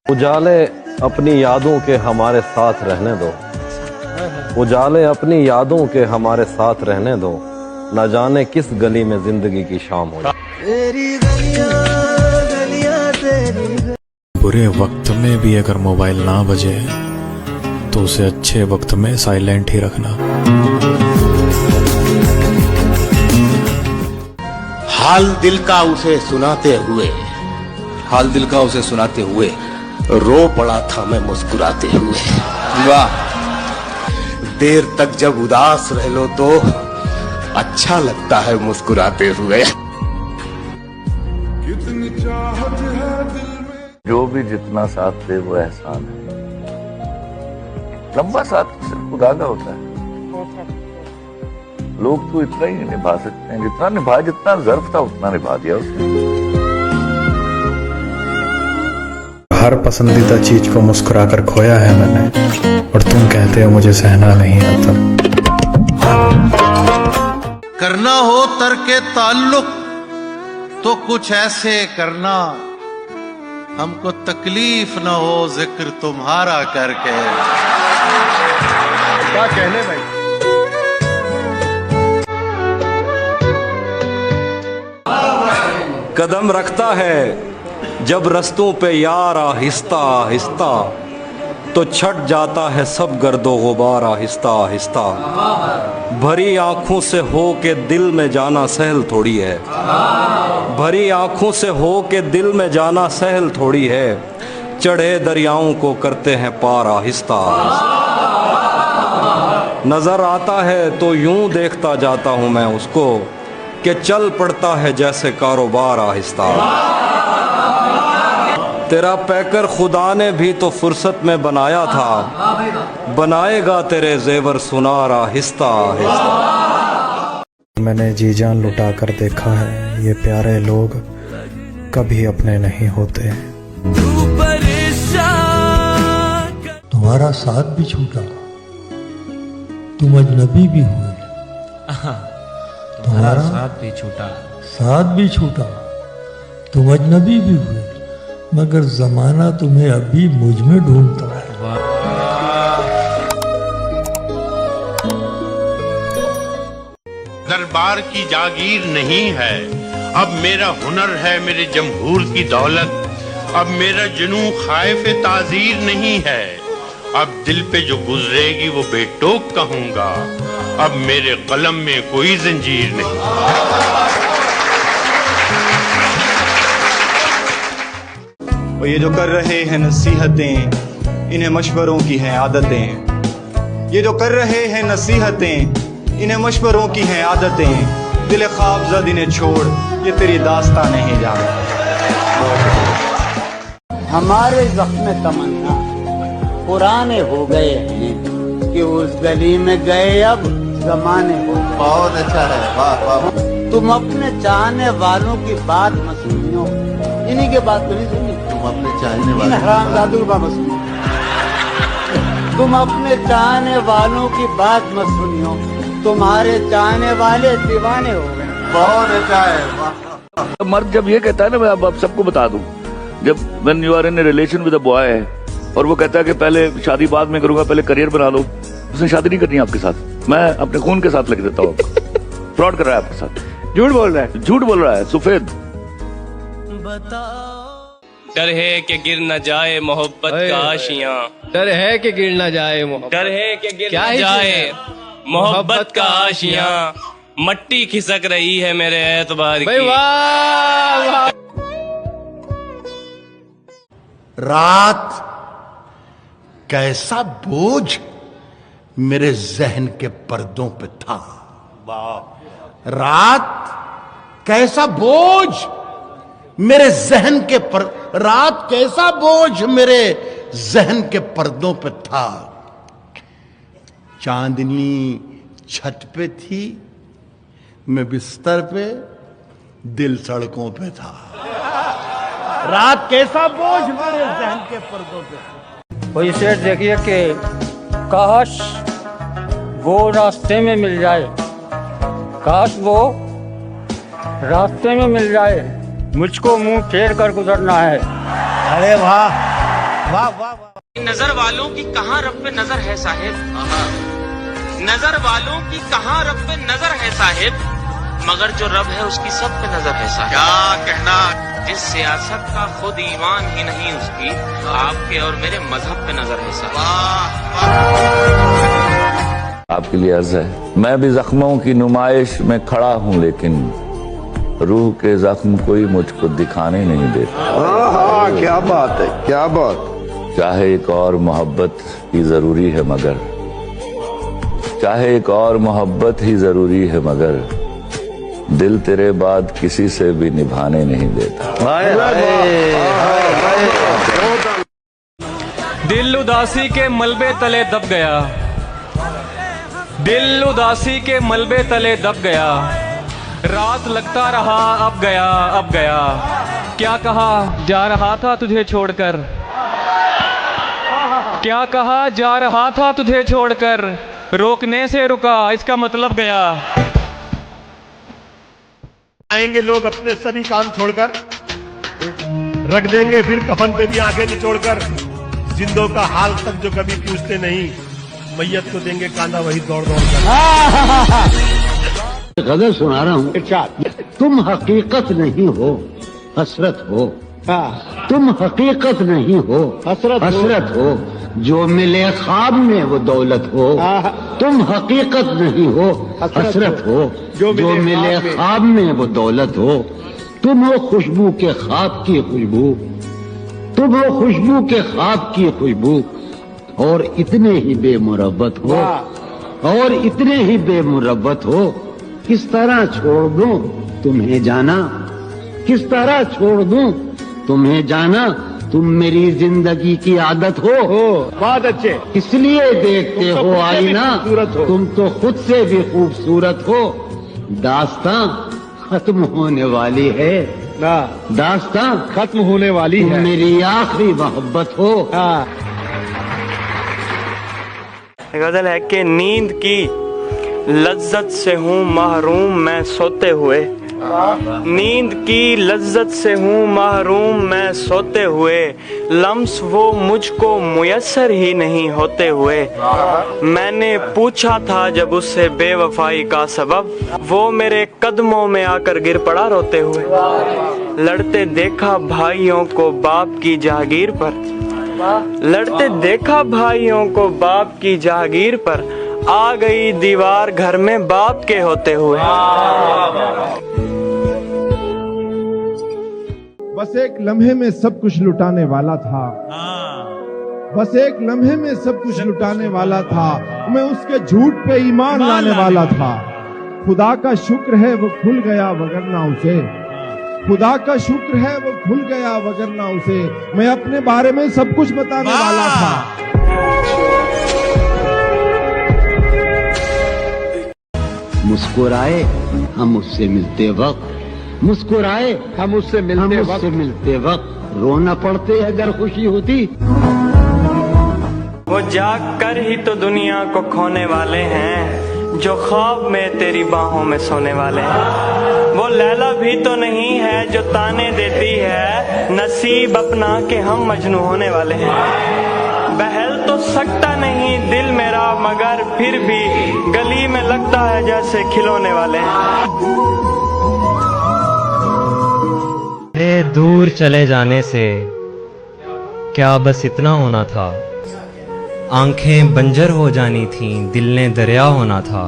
उजाले अपनी यादों के हमारे साथ रहने दो, उजाले अपनी यादों के हमारे साथ रहने दो, न जाने किस गली में जिंदगी की शाम हो जाए। बुरे वक्त में भी अगर मोबाइल ना बजे तो उसे अच्छे वक्त में साइलेंट ही रखना। हाल दिल का उसे सुनाते हुए, हाल दिल का उसे सुनाते हुए रो पड़ा था मैं मुस्कुराते हुए। वाह। देर तक जब उदास रह लो तो अच्छा लगता है मुस्कुराते हुए। जो भी जितना साथ दे वो एहसान है। लंबा साथ सिर्फ खुदा का होता है। लोग तो इतना ही निभा सकते हैं जितना निभा, जितना ज़र्फ था उतना निभा दिया उसने। हर पसंदीदा चीज को मुस्कुरा कर खोया है मैंने, और तुम कहते हो मुझे सहना नहीं आता। करना हो तरके ताल्लुक तो कुछ ऐसे करना, हमको तकलीफ न हो जिक्र तुम्हारा करके। क्या कहने भाई। कदम रखता है जब रस्तों पे यार आहिस्ता आहिस्ता, तो छट जाता है सब गर्दो गुबार आहिस्ता आहिस्ता। भरी आंखों से हो के दिल में जाना सहल थोड़ी है, भरी आंखों से हो के दिल में जाना सहल थोड़ी है। चढ़े दरियाओं को करते हैं पार आहिस्ता आहिस्ता। नजर आता है तो यूं देखता जाता हूं मैं उसको, कि चल पड़ता है जैसे कारोबार आहिस्ता। तेरा पैकर खुदा ने भी तो फुर्सत में बनाया था, बनाएगा तेरे जेवर सुनार आहिस्ता आहिस्ता। मैंने जी जान लुटा कर देखा है, ये प्यारे लोग कभी अपने नहीं होते। तुम्हारा साथ भी छूटा, तुम अजनबी भी हुए। तुम्हारा साथ भी छूटा, तुम अजनबी भी हुए, मगर जमाना तुम्हें अभी मुझ में ढूंढता है। दरबार की जागीर नहीं है, अब मेरा हुनर है मेरे जमहूर की दौलत। अब मेरा जुनून खाइफ ताजीर नहीं है, अब दिल पे जो गुजरेगी वो बेटोक कहूंगा। अब मेरे कलम में कोई जंजीर नहीं। और ये जो कर रहे हैं नसीहतें, इन्हें मशवरों की हैं आदतें। ये जो कर रहे हैं नसीहतें, इन्हें मशवरों की हैं आदतें। दिल ख्वाब जद इन्हें छोड़, ये तेरी दास्तां नहीं जानते। हमारे ज़ख्म तमन्ना पुराने हो गए हैं कि उस गली में गए अब जमाने हो। बहुत अच्छा है, वाह वाह। तुम अपने चाहने वालों की बात मत सुनियो, इन्हीं के बात तो नहीं सुनी। तुम अपने चाहने वाले हरामजादों की बात मत सुनियो, तुम अपने चाहने वालों की बात मत सुनियो, तुम्हारे चाहने वाले दीवाने हो गए। बहुत अच्छा है, वाह। मर्द जब ये कहता है ना, मैं अब सबको बता दूं, जब when you are in a relation with a boy और वो कहता है कि पहले शादी बाद में करूंगा, पहले करियर बना लो, उसने शादी नहीं करनी आपके साथ। मैं अपने खून के साथ लग देता हूँ। फ्रॉड कर रहा है आपके साथ, झूठ बोल रहा है, झूठ बोल रहा है सफेद। डर है कि गिर न जाए मोहब्बत का आशियां, डर है कि गिर न जाए मोहब्बत, डर है कि गिर न जाए मोहब्बत का आशियां। मट्टी खिसक रही है मेरे एतबार की। वाह वाह। रात कैसा बोझ मेरे जहन के पर्दों पे था। वाह। रात कैसा बोझ मेरे जहन के रात कैसा बोझ मेरे जहन के पर्दों पे था। चांदनी छत पे थी, मैं बिस्तर पे, दिल सड़कों पे था। रात कैसा बोझ मेरे जहन के पर्दों पे था। कोई शेर देखिए कि काश वो रास्ते में मिल जाए, काश वो रास्ते में मिल जाए, मुझको मुंह फेर कर गुजरना है। अरे वाह, वाह वाह वाह। नजर वालों की कहाँ रब पे नजर है साहिब, नजर वालों की कहाँ रब पे नजर है साहिब, मगर जो रब है उसकी सब पे नजर है साहिब। क्या कहना, जिस सियासत का खुद ईमान ही नहीं उसकी, आपके और मेरे मजहब पे नजर है साहिब। आपके लिए अर्ज है, मैं भी जख्मों की नुमाइश में खड़ा हूँ, लेकिन रूह के जख्म कोई मुझको दिखाने नहीं देता। हाँ, क्या बात है, क्या बात। चाहे एक और मोहब्बत ही जरूरी है मगर, चाहे एक और मोहब्बत ही जरूरी है मगर, दिल तेरे बाद किसी से भी निभाने नहीं देता। दिल उदासी के मलबे तले दब गया, दिल उदासी के मलबे तले दब गया, रात लगता रहा अब गया अब गया, क्या कहा जा रहा था तुझे छोड़कर, क्या कहा जा रहा था तुझे छोड़कर, रोकने से रुका इसका मतलब गया। आएंगे लोग अपने सभी काम छोड़कर, रख देंगे फिर कफन पे भी आंखें निचोड़कर, जिंदों का हाल तक जो कभी पूछते नहीं, मैयत को देंगे कांधा वही दौड़ दौड़ कर। गजल सुना रहा हूँ। तुम हकीकत नहीं हो, हसरत हो। तुम हकीकत नहीं हो, हसरत हो। जो मिले ख्वाब में वो दौलत हो। तुम हकीकत नहीं हो, हसरत हो। जो मिले ख्वाब में वो दौलत हो। तुम हो खुशबू के ख्वाब की खुशबू, तुम हो खुशबू के ख्वाब की खुशबू, और इतने ही बेमुरब्बत हो, और इतने ही बेमुरब्बत हो। किस तरह छोड़ दूं तुम्हें जाना, किस तरह छोड़ दूं तुम्हें जाना, तुम मेरी जिंदगी की आदत हो। बहुत अच्छे, इसलिए देखते हो आईना, तुम तो खुद से भी खूबसूरत हो। दास्तां खत्म होने वाली है, दास्तां खत्म होने वाली है, मेरी आखिरी मोहब्बत हो। गजल है कि नींद की लज्जत से हूँ महरूम मैं सोते हुए, नींद की लज्जत से हूँ महरूम मैं सोते हुए, लम्स वो मुझको मुयस्सर ही नहीं होते हुए। मैंने पूछा था जब उससे बेवफाई का सबब, वो मेरे कदमों में आकर गिर पड़ा रोते हुए। लड़ते देखा भाइयों को बाप की जहागीर पर, लड़ते देखा भाइयों को बाप की जहागीर पर, आ गई दीवार घर में बाप के होते हुए। बस एक लम्हे में सब कुछ लुटाने वाला था, बस एक लम्हे में सब कुछ लुटाने वाला था, मैं उसके झूठ पे ईमान लाने वाला था। खुदा का शुक्र है वो खुल गया वगरना उसे, खुदा का शुक्र है वो खुल गया वगरना उसे, मैं अपने बारे में सब कुछ बताने वाला था। मुस्कुराए हम उससे मिलते वक्त, मुस्कुराए हम उससे मिलते वक्त, रोना पड़ते अगर खुशी होती। वो जाग कर ही तो दुनिया को खोने वाले हैं, जो ख्वाब में तेरी बाहों में सोने वाले हैं। वो लैला भी तो नहीं है जो ताने देती है, नसीब अपना के हम मजनू होने वाले हैं। बहल तो सकता नहीं दिल मेरा, मगर फिर भी गली में लगता है जैसे खिलौने वाले हैं। दूर चले जाने से क्या बस इतना होना था, आंखें बंजर हो जानी थीं, दिल ने दरिया होना था।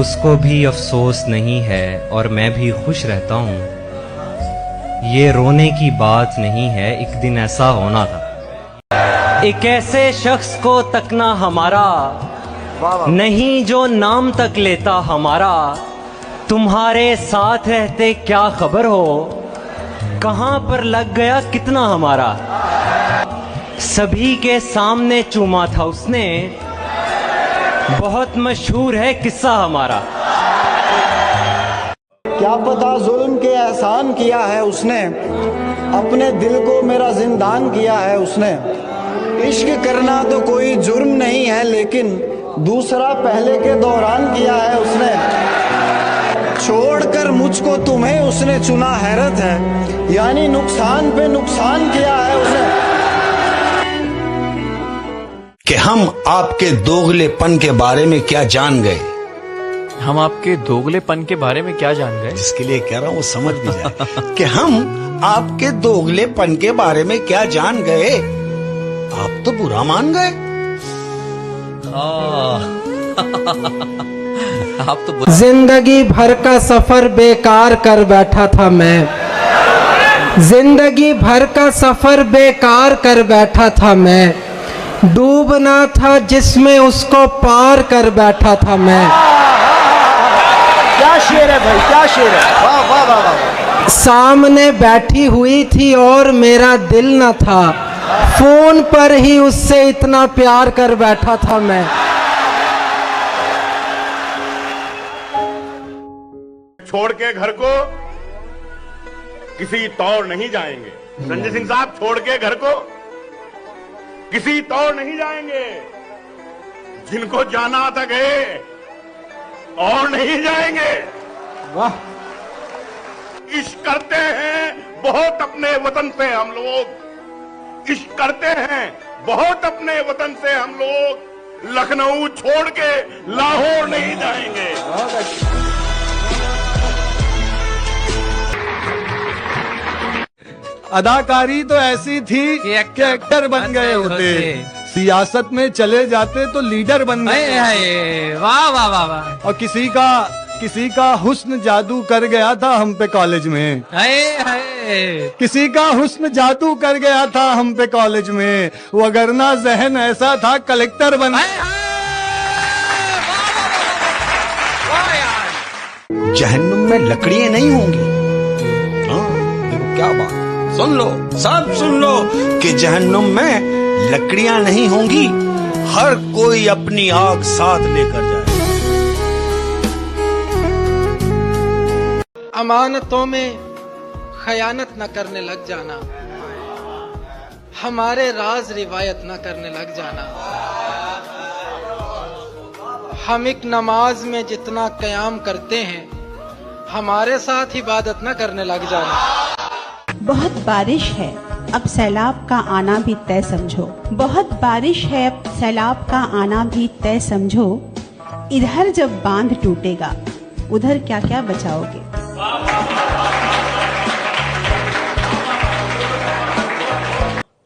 उसको भी अफसोस नहीं है और मैं भी खुश रहता हूँ, ये रोने की बात नहीं है, एक दिन ऐसा होना था। एक ऐसे शख्स को तकना हमारा नहीं जो नाम तक लेता हमारा, तुम्हारे साथ रहते क्या खबर हो, कहाँ पर लग गया कितना हमारा। सभी के सामने चूमा था उसने, बहुत मशहूर है किस्सा हमारा। क्या पता जुल्म के एहसान किया है उसने, अपने दिल को मेरा जिंदान किया है उसने। इश्क करना तो कोई जुर्म नहीं है, लेकिन दूसरा पहले के दौरान किया है उसने। छोड़कर मुझको तुम्हें उसने चुना, हैरत है, यानी नुकसान पे नुकसान किया है उसने। कि हम आपके दोगलेपन के बारे में क्या जान गए। हम आपके दोगलेपन के बारे में क्या जान गए? जिसके लिए कह रहा हूं वो समझ भी जाए कि हम आपके दोगलेपन के बारे में क्या जान गए। आप तो बुरा मान गए। आप तो जिंदगी भर का सफर बेकार कर बैठा था मैं, जिंदगी भर का सफर बेकार कर बैठा था मैं, डूबना था जिसमें उसको पार कर बैठा था मैं। क्या शेर है भाई, क्या शेर है, वाह वाह वाह वाह। सामने बैठी हुई थी और मेरा दिल न था, फोन पर ही उससे इतना प्यार कर बैठा था मैं। छोड़ के घर को किसी तौर नहीं जाएंगे। संजय सिंह साहब छोड़ के घर को किसी तौर नहीं जाएंगे। जिनको जाना था गए और नहीं जाएंगे। वाह। इश्क करते हैं बहुत अपने वतन से हम लोग, इश्क करते हैं बहुत अपने वतन से हम लोग। लखनऊ छोड़ के लाहौर नहीं जाएंगे। अदाकारी तो ऐसी थी कि एक्टर बन गए होते, सियासत में चले जाते तो लीडर बन गए। वाह वाह वाह वाह। और किसी का हुस्न जादू कर गया था हम पे कॉलेज में। किसी का हुस्न जादू कर गया था हम पे कॉलेज में, वगरना जहन ऐसा था कलेक्टर बन। जहन्नुम में लकड़ियां नहीं होंगी। हाँ, देखो क्या बात, सुन लो, सब सुन लो कि जहन्नुम में लकड़ियां नहीं होंगी, हर कोई अपनी आग साथ लेकर जाए। अमानतों में खयानत न करने लग जाना, हमारे राज रिवायत न करने लग जाना। हम एक नमाज में जितना कयाम करते हैं, हमारे साथ इबादत न करने लग जाना। बहुत बारिश है अब सैलाब का आना भी तय समझो, बहुत बारिश है अब सैलाब का आना भी तय समझो। इधर जब बांध टूटेगा उधर क्या क्या बचाओगे।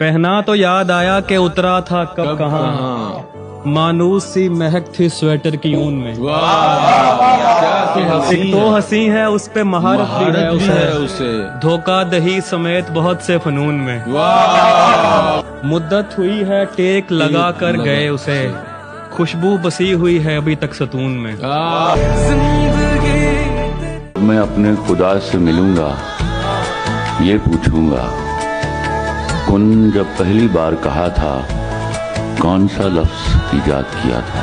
पहना तो याद आया कि उतरा था कब कहाँ, मानूस सी महक थी स्वेटर की ऊन में। एक तो हंसी है उस पे महारत भी है उसे, धोखा दही समेत बहुत से फनून में। मुद्दत हुई है टेक लगा कर गए उसे, खुशबू बसी हुई है अभी तक सतून में। मैं अपने खुदा से मिलूंगा, ये पूछूंगा कुन जब पहली बार कहा था, कौन सा लफ्ज ईजाद किया था।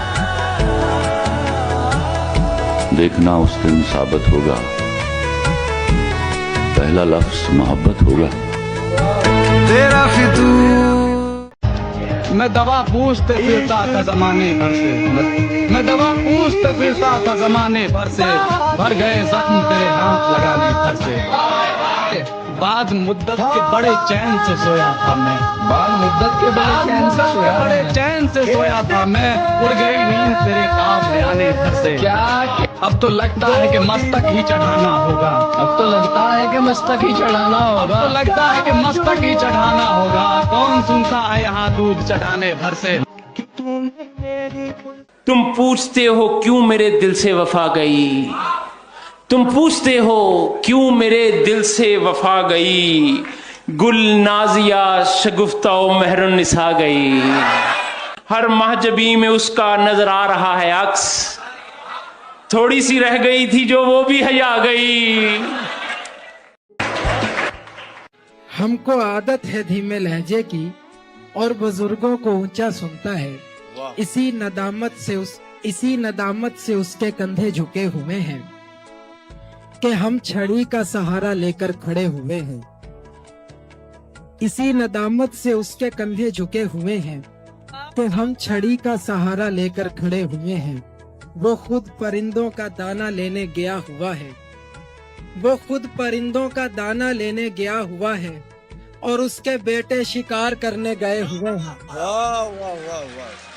देखना उस दिन साबित होगा, पहला लफ्ज मोहब्बत होगा। तेरा मैं दवा पूछते फिरता था जमाने भर से, मैं दवा पूछते फिरता था जमाने भर से, भर गए जख्म तेरे हाथ लगाने भर से। बाद मुद्दत के बड़े चैन से सोया था मैं, बाद मुद्दत के बड़े चैन से सोया, बड़े चैन से सोया था मैं, उड़ गई नींद तेरे ख्वाब में आने भर से। क्या अब तो लगता है कि मस्तक ही चढ़ाना होगा, अब तो लगता है कि मस्तक ही चढ़ाना होगा, अब तो लगता है कि मस्तक ही चढ़ाना होगा। कौन सुनता है यहाँ दूध चढ़ाने भर से। तुम पूछते हो क्यों मेरे दिल से वफा गई, तुम पूछते हो क्यों मेरे दिल से वफा गई। गुल नाजिया शगुफ्ता महरुन निसा गई, हर महजबी में उसका नजर आ रहा है अक्स, थोड़ी सी रह गई थी जो वो भी हया गई। हमको आदत है धीमे लहजे की और बुजुर्गों को ऊंचा सुनता है, इसी नदामत से उसके कंधे झुके हुए हैं कि हम छड़ी का सहारा लेकर खड़े हुए हैं। इसी नदामत से उसके कंधे झुके हुए हैं कि हम छड़ी का सहारा लेकर खड़े हुए हैं। वो खुद परिंदों का दाना लेने गया हुआ है, वो खुद परिंदों का दाना लेने गया हुआ है और उसके बेटे शिकार करने गए हुए हैं। वाह वाह वाह वाह।